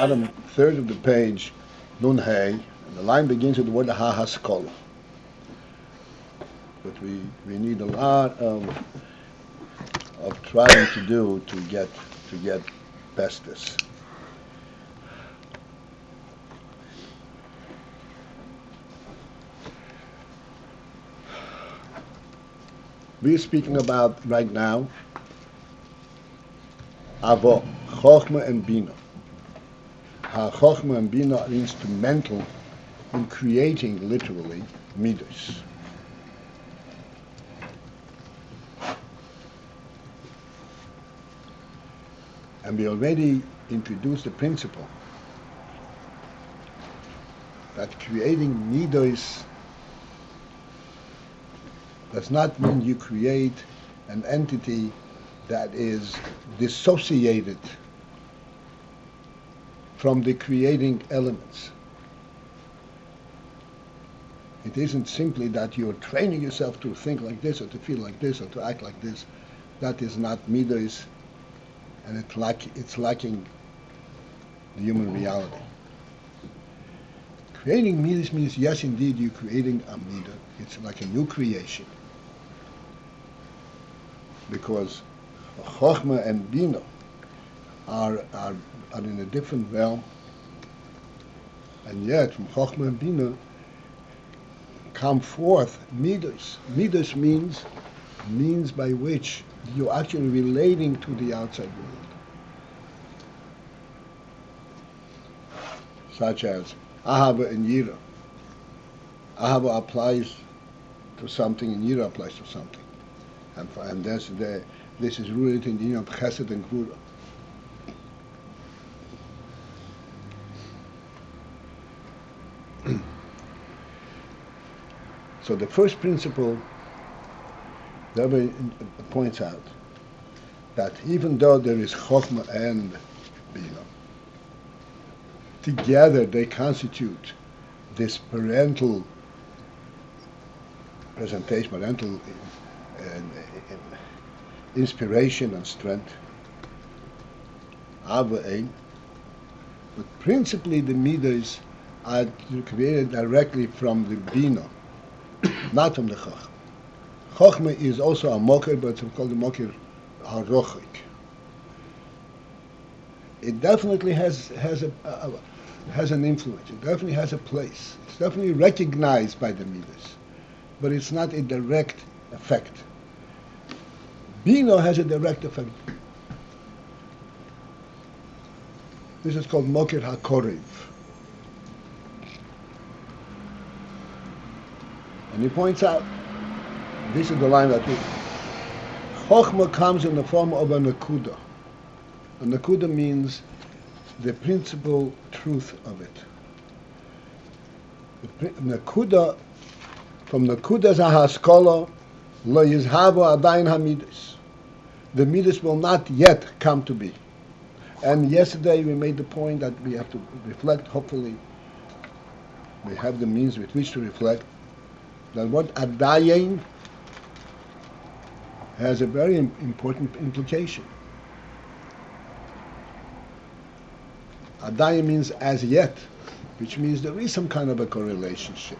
Bottom third of the page, Nun Hey, and the line begins with the word ha-haskalah. But we need a lot of trying to do to get past this. We're speaking about right now Avo, Chochmah and Binah. Ha-Chochmah and Binah are instrumental in creating, literally, midos. And we already introduced the principle that creating midos does not mean you create an entity that is dissociated from the creating elements. It isn't simply that you're training yourself to think like this or to feel like this or to act like this. That is not midos, and it's lacking the human reality. Creating midos means, yes, indeed, you're creating a midah. It's like a new creation. Because Chochmah and Binah are in a different realm, and yet from Chochmah and Binah come forth midos. Midos means by which you're actually relating to the outside world, such as ahava and yira. Ahava applies to something, and yira applies to something. And this is rooted in the union of chesed and gvura. So the first principle, the Rebbe points out that even though there is Chochmah and Binah, together they constitute this parental presentation, parental inspiration and strength, Ayin. But principally the midas are created directly from the Binah, not from the Chochmah. Chochmah is also a moker, but it's called the moker harochik. It definitely has an influence. It definitely has a place. It's definitely recognized by the midas, but it's not a direct effect. Binah has a direct effect. This is called moker hakorev. And he points out, this is the line that Chochmah comes in the form of a nakuda. A nakuda means the principal truth of it. Nakuda, from nakuda's ha-haskalah, lo yizhavo adayin ha-midos. The midos will not yet come to be. And yesterday we made the point that we have to reflect, hopefully we have the means with which to reflect, that what Ayin has a very important implication. Ayin means as yet, which means there is some kind of a correlationship.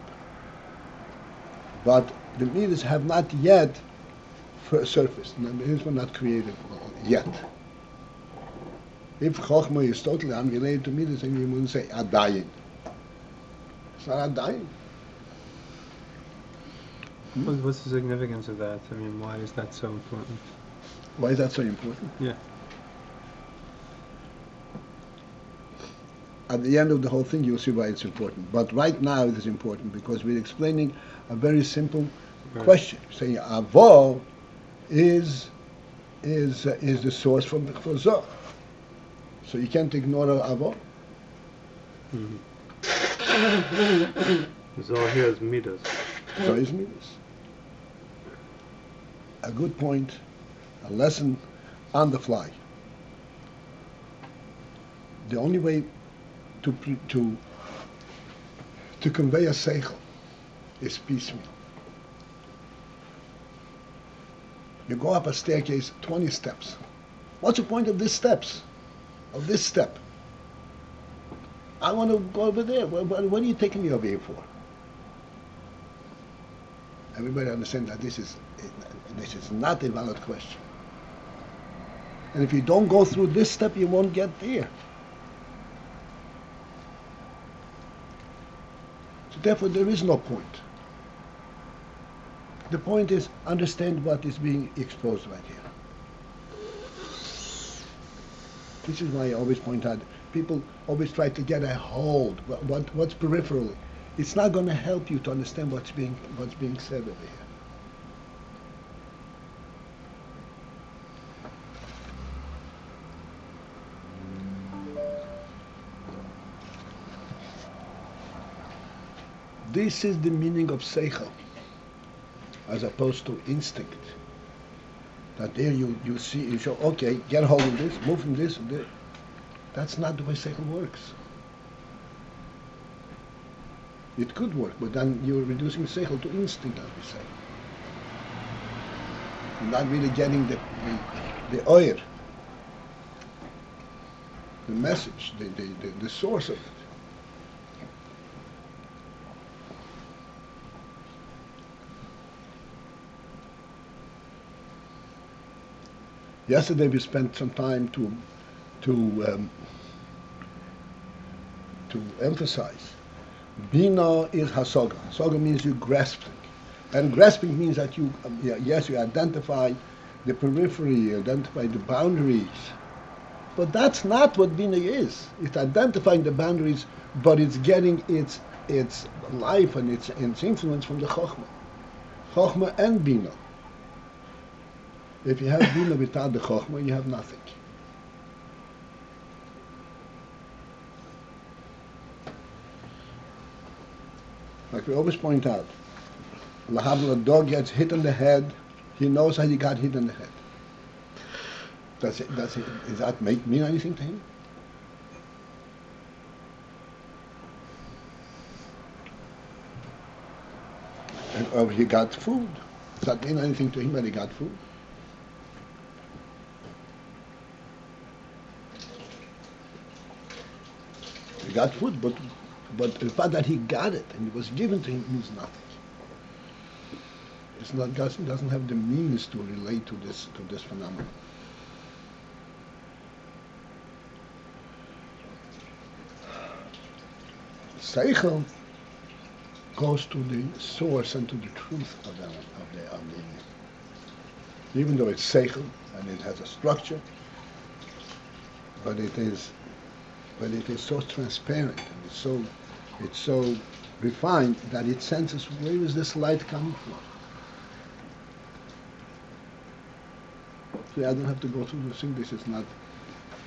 But the midas have not yet surfaced. The midas were not created yet. If Chochmah is totally unrelated to midas, then we wouldn't say Ayin. It's not Ayin. What's the significance of that? I mean, why is that so important? Why is that so important? Yeah. At the end of the whole thing, you'll see why it's important. But right now it is important because we're explaining a very simple Right. question. Saying avo is the source for Zoh. So you can't ignore avo. Mm-hmm. Zohar here is midas. So is midas. A good point, a lesson on the fly. The only way to convey a seichel is piecemeal. You go up a staircase 20 steps. What's the point of these steps? Of this step? I want to go over there. What are you taking me over here for? Everybody understands that this is not a valid question. And if you don't go through this step, you won't get there. So therefore, there is no point. The point is understand what is being exposed right here. This is why I always point out, people always try to get a hold, what's peripherally. It's not going to help you to understand what's being said over here. This is the meaning of Sechel, as opposed to instinct. That there you see, you show, okay, get hold of this, move from this and this. That's not the way Sechel works. It could work, but then you're reducing Sechel to instinct, as we say. You're not really getting the oyer, the message, the source of it. Yesterday we spent some time to emphasize. Binah is hasaga. Hasaga means you grasping, and grasping means that you you identify the periphery, you identify the boundaries, but that's not what Binah is. It's identifying the boundaries, but it's getting its life and its influence from the Chochmah. Chochmah and Binah. If you have Binah without the Chochmah, you have nothing. Like we always point out, a dog gets hit in the head, he knows how he got hit in the head. Does that mean anything to him? Or he got food. Does that mean anything to him that he got food? He got food, but the fact that he got it and it was given to him means nothing. It's not doesn't have the means to relate to this phenomenon. Sechel goes to the source and to the truth of the even though it's Sechel and it has a structure, but it is so transparent and it's so refined that it senses where is this light coming from. So I don't have to go through the thing. This is not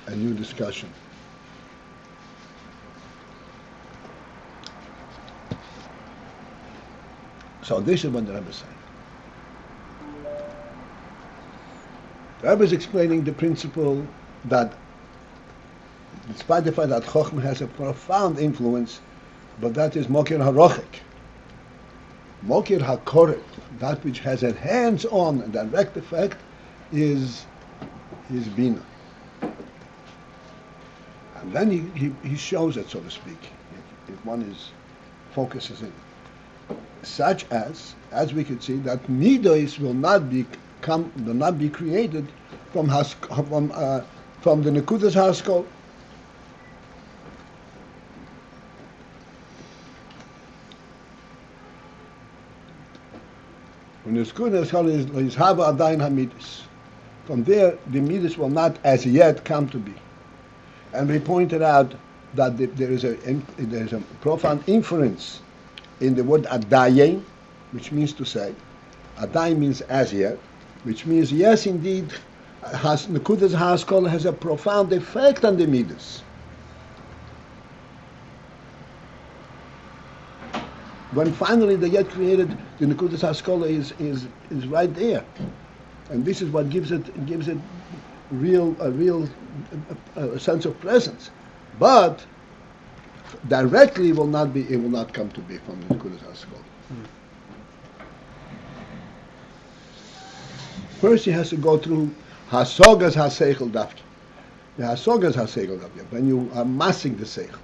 a new discussion. So this is what the Rebbe is saying. The Rebbe is explaining the principle that despite the fact that Chochmah has a profound influence, but that is Mokir HaRochek. Mokir HaKoret, that which has a hands-on and direct effect, is Binah. And then he shows it, so to speak, if one focuses in. Such as we could see, that midos will not be created from the Nekudas ha-haskalah. When the Nekudas is hava adayin ha-midas. From there, the midas will not as yet come to be. And we pointed out that there is a profound inference in the word Ayin, which means to say Adayin means as yet, which means yes, indeed, Nekudas ha-haskalah has a profound effect on the midas. When finally they get created, the Nekudas ha-haskalah is right there, and this is what gives it a real sense of presence. But directly, it will not come to be from the Nekudas ha-haskalah. First, he has to go through hasogas ha-Sechel dafki. The hasogas ha-Sechel dafki, when you are massing the Sechel.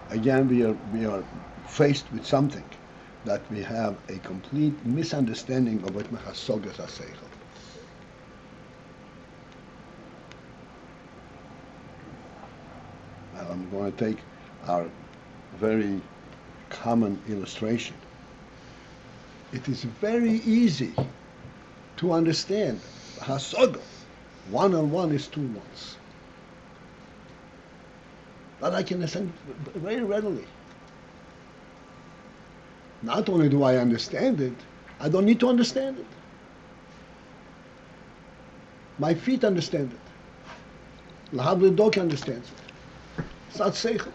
Again, we are faced with something that we have a complete misunderstanding of what hasogas ha-Sechel. I'm going to take our very common illustration. It is very easy to understand hasoga. 1 and 1 is 2 ones. That I can understand very readily. Not only do I understand it, I don't need to understand it. My feet understand it. Lahavli dog understands it. It's not Sechel.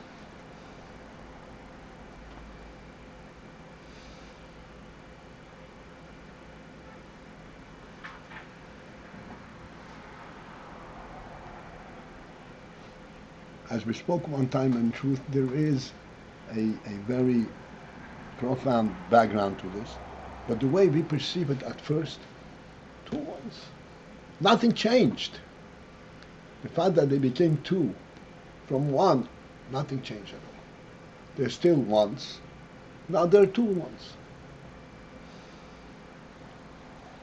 As we spoke one time, in truth, there is a very profound background to this. But the way we perceive it at first, 2 ones. Nothing changed. The fact that they became 2 from 1, nothing changed at all. They're still ones. Now they're 2 ones.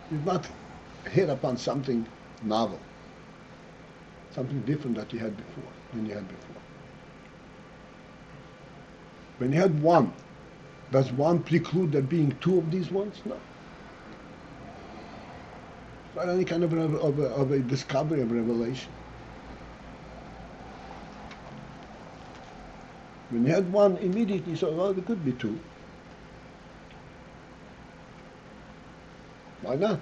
You've not hit upon something novel, something different than you had before. When you had 1, does 1 preclude there being 2 of these ones? No. It's not any kind of a discovery, of revelation. When you had 1, immediately you saw, well, there could be 2. Why not?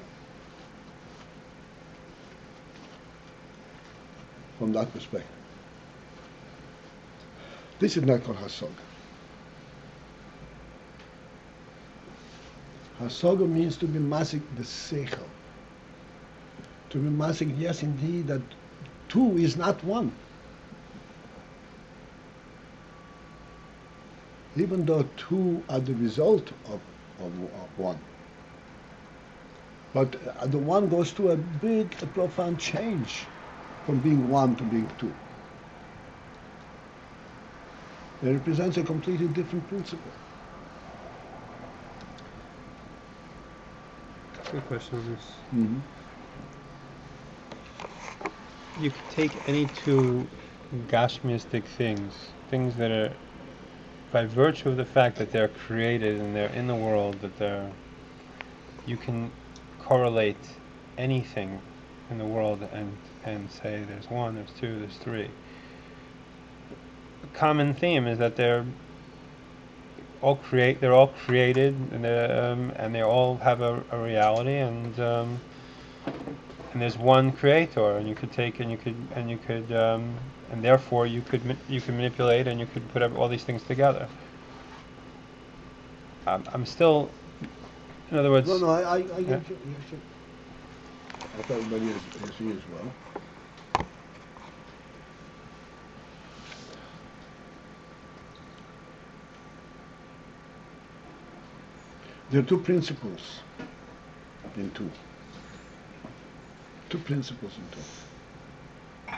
From that perspective. This is not called hasoga. Hasoga means to be masik the Sechel. To be masik, yes, indeed, that 2 is not 1. Even though 2 are the result of 1. But the 1 goes through a profound change from being 1 to being 2. It represents a completely different principle. Good question on this. Mm-hmm. You could take any 2 gashmistic things that are, by virtue of the fact that they're created and they're in the world, you can correlate anything in the world and say there's 1, there's 2, there's 3. The common theme is that they're all created, and they all have a reality, and there's one creator, and you could take and therefore you could manipulate, and you could put all these things together. I'm still, in other words. No, I get you. I thought everybody is here as well. There are 2 principles in 2. 2 principles in 2.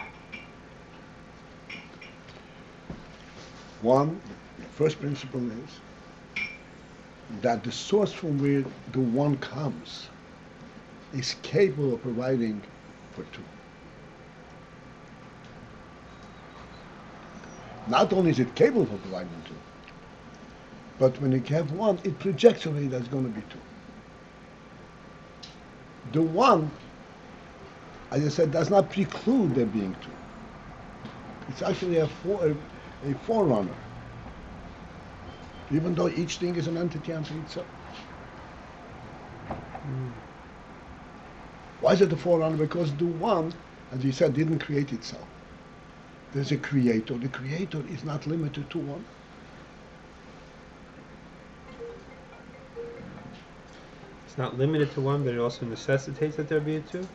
One, the first principle is that the source from where the 1 comes is capable of providing for 2. Not only is it capable of providing 2, But when you have one, it projects already that's going to be two. The one, as I said, does not preclude there being two. It's actually a forerunner, even though each thing is an entity unto itself. Why is it a forerunner? Because the one, as you said, didn't create itself. There's a creator. The creator is not limited to one. It's not limited to one, but it also necessitates that there be a two?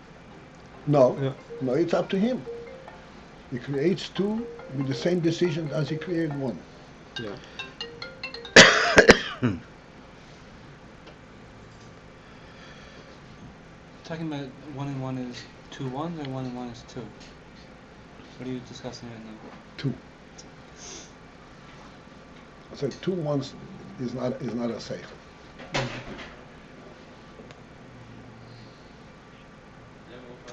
No, it's up to him. He creates two with the same decisions as he created one. Yeah. Talking about 1 and 1 is 2 ones or 1 and 1 is 2? What are you discussing right now? Two. I said 2 ones is not a Sechel.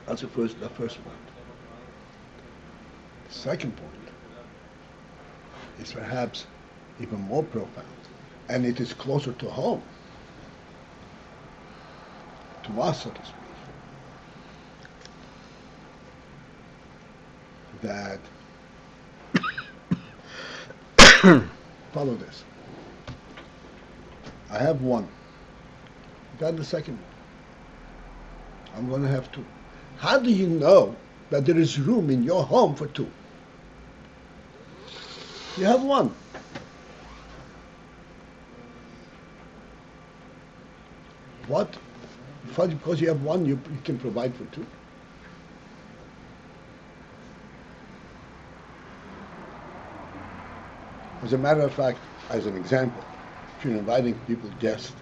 That's the first point. The second point is perhaps even more profound, and it is closer to home, to us, so to speak, that follow this. I have one. Got the second one. I'm going to have two. How do you know that there is room in your home for two? You have one. What? Because you have one, you can provide for two? As a matter of fact, as an example, if you're inviting people, guests,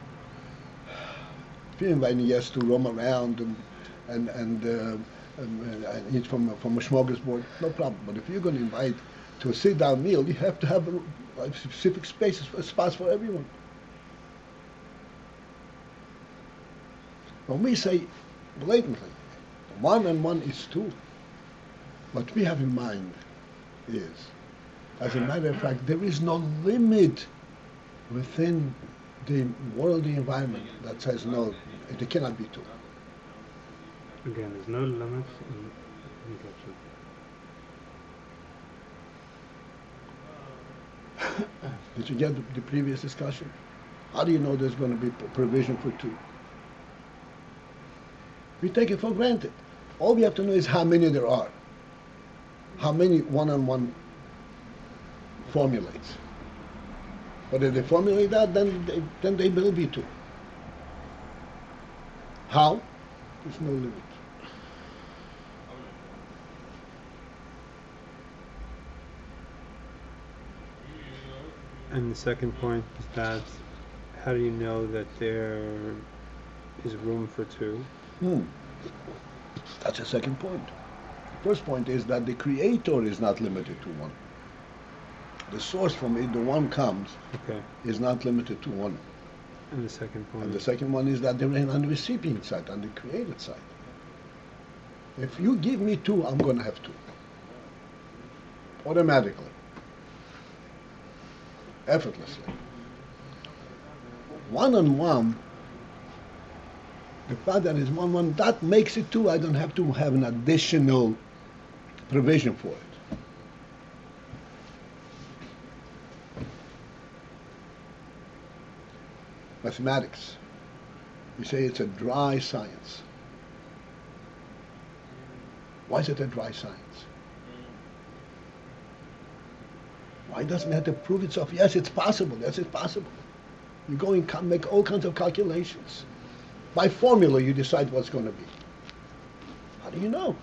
if you're inviting guests to roam around and eat from a smorgasbord, no problem. But if you're going to invite to a sit-down meal, you have to have a specific spots for everyone. When we say blatantly, 1 and 1 is 2, what we have in mind is, as a matter of fact, there is no limit within the worldly environment that says no, there cannot be 2. Again, there's no limits in Did you get the previous discussion? How do you know there's going to be provision for 2? We take it for granted. All we have to know is how many there are. How many one-on-one formulates. But if they formulate that, then they will be 2. How? There's no limit. And the second point is that how do you know that there is room for 2? That's the second point. The first point is that the creator is not limited to 1. The source from it, the one comes, is not limited to 1. And the second point? And the second one is that they're on the recipient side, on the created side. If you give me 2, I'm going to have 2. Automatically. Effortlessly. 1-on-1, the fact that it's 1-1, that makes it 2. I don't have to have an additional provision for it. Mathematics. We say it's a dry science. Why is it a dry science? Why doesn't it have to prove itself? Yes, it's possible. Yes, it's possible. You go and make all kinds of calculations. By formula, you decide what's going to be. How do you know?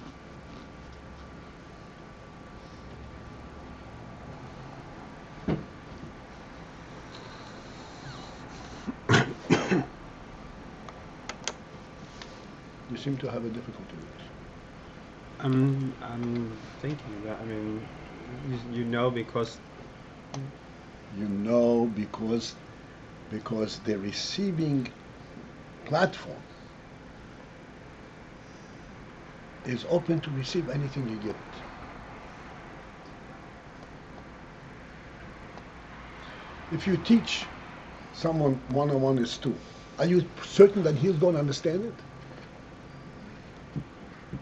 You seem to have a difficulty with it. I'm thinking that, you know because... You know because the receiving platform is open to receive anything you give it. If you teach someone 1 and 1 is 2. Are you certain that he's going to understand it?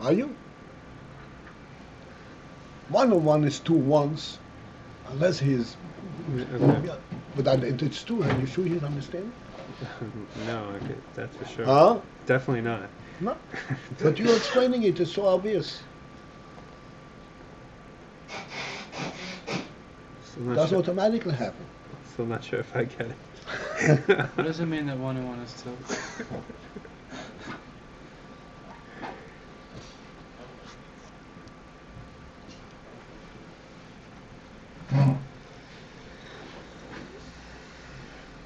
Are you? 1 and 1 is 2 ones, unless he's. Okay. But it's 2. Are you sure he'll understand? No, okay, that's for sure. Huh? Definitely not. No. But you're explaining it. It's so obvious. Still not Does sure. automatically happen. Still not sure if I get it. What does it mean that 1 and 1 is 2?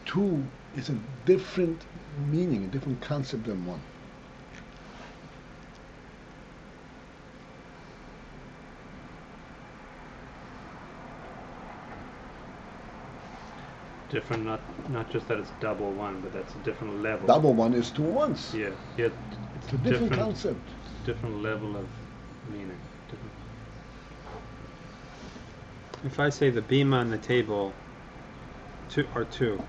Two is a different meaning, a different concept than 1. Different, not just that it's double 1, but that's a different level. Double 1 is 2 ones. Yeah, It's a different concept. different level of meaning. If I say the bima on the table are 2,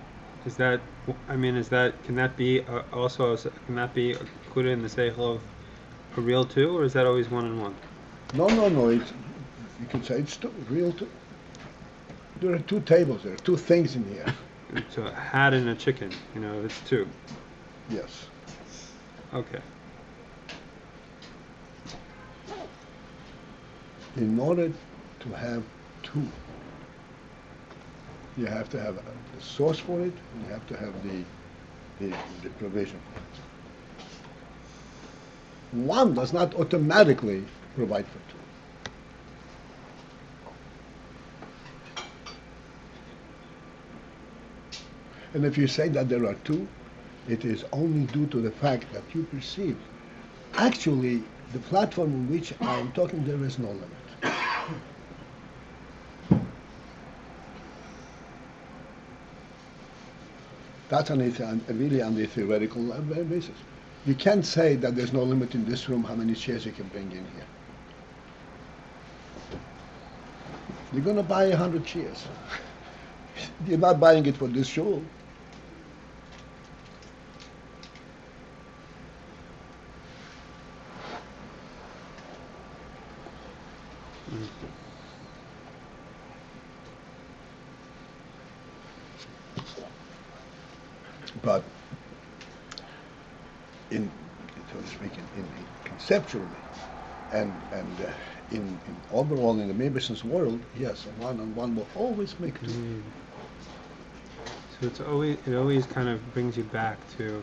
is that? I mean, can that be also? Can that be included in the sechel of a real 2, or is that always 1 and 1? No. You can say it's 2, real 2. There are 2 tables. There are 2 things in here. So a hat and a chicken. It's 2. Yes. Okay. In order to have 2, you have to have the source for it, and you have to have the provision for it. 1 does not automatically provide for 2. And if you say that there are 2, it is only due to the fact that you perceive. Actually, the platform on which I am talking, there is no limit. That's really on the theoretical basis. You can't say that there's no limit in this room how many chairs you can bring in here. You're going to buy 100 chairs. You're not buying it for this show. But so to speak, in conceptually, and in overall in the Beis world, yes, a 1 and 1 will always make 2. So it always kind of brings you back to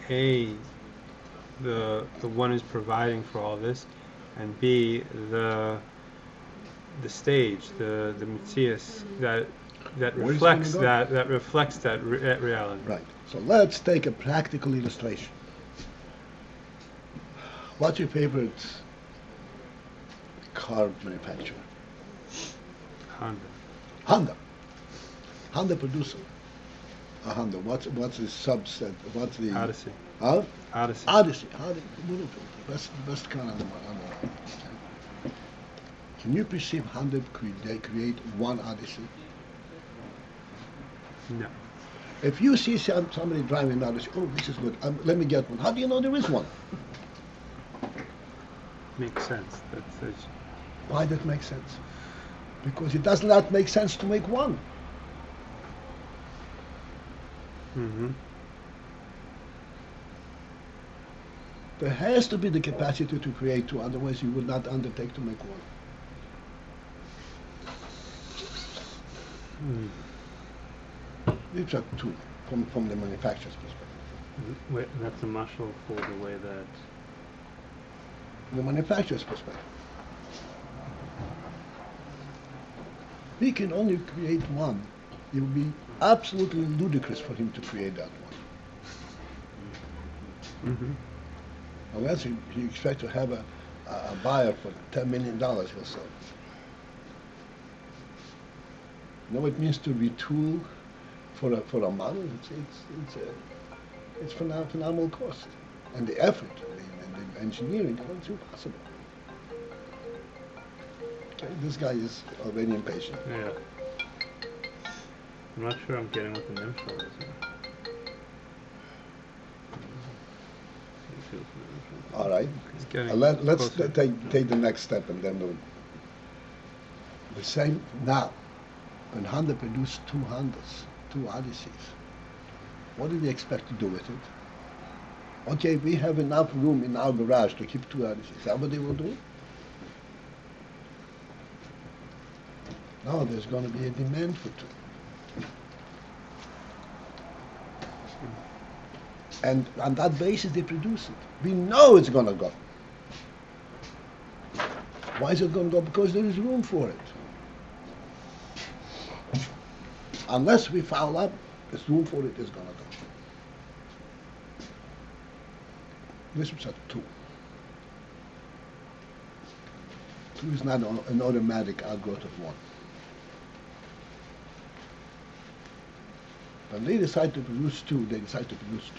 A, the one who's providing for all this, and B, the stage, the Matthias that reflects that reality. Right. So let's take a practical illustration. What's your favorite car manufacturer? Honda. Honda producer. A Honda. What's the subset? What's the Odyssey. Huh? Odyssey. Odyssey. Beautiful. Best car on the market. Can you perceive Honda create one Odyssey? No. If you see somebody driving an Odyssey, oh, this is good. Let me get one. How do you know there is one? Makes sense. That's Why that makes sense? Because it does not make sense to make one. Mm-hmm. There has to be the capacity to create 2, otherwise you would not undertake to make 1. These are 2 from the manufacturer's perspective. Wait, that's a mashal for the way that The manufacturer's perspective. He can only create 1. It would be absolutely ludicrous for him to create that one. Mm-hmm. Unless he expects to have a buyer for $10 million, he'll sell. You know what it means to retool for a model? It's phenomenal cost, and the effort, and the engineering, it's impossible. Okay, this guy is already impatient. Yeah. I'm not sure I'm getting what the nimshal is here. All right. It's getting Let's closer. take the next step, and then the same now. When Honda produced 2 Hondas, 2 Odysseys, what do they expect to do with it? Okay, we have enough room in our garage to keep 2 Odysseys. Is that what they will do? No, there's going to be a demand for 2. And on that basis, they produce it. We know it's going to go. Why is it going to go? Because there is room for it. Unless we foul up, there's room for it, it's going to go. This was at 2. 2 is not an automatic outgrowth of 1. When they decide to produce 2, they decide to produce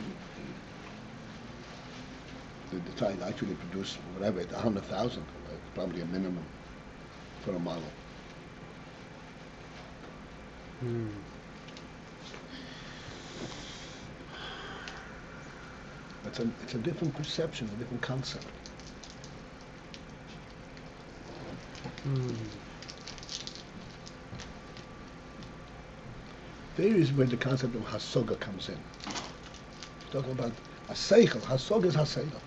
2. They decide to actually produce whatever, 100,000. It's probably a minimum for a model. It's a different perception, a different concept. There is where the concept of hasaga comes in. Talking about a Sechel. Hasaga is Hasega.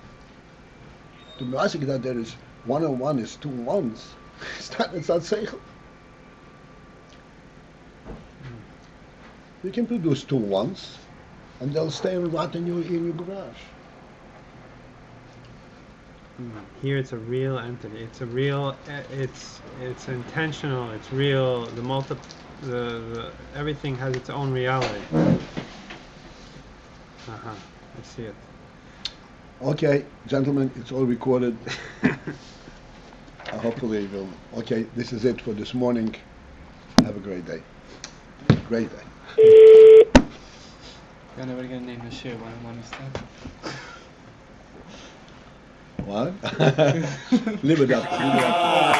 To be asking that there is 1 and 1 is 2 ones, it's not Sechel. You can produce 2 ones, and they'll stay and rot in your garage. Here it's a real entity. It's a real. It's intentional. It's real. The everything has its own reality. I see it. Okay, gentlemen, it's all recorded. Hopefully it will. Okay, this is it for this morning. Have a great day. Great day. You're never gonna name the share one step. What? Leave it up. Yeah.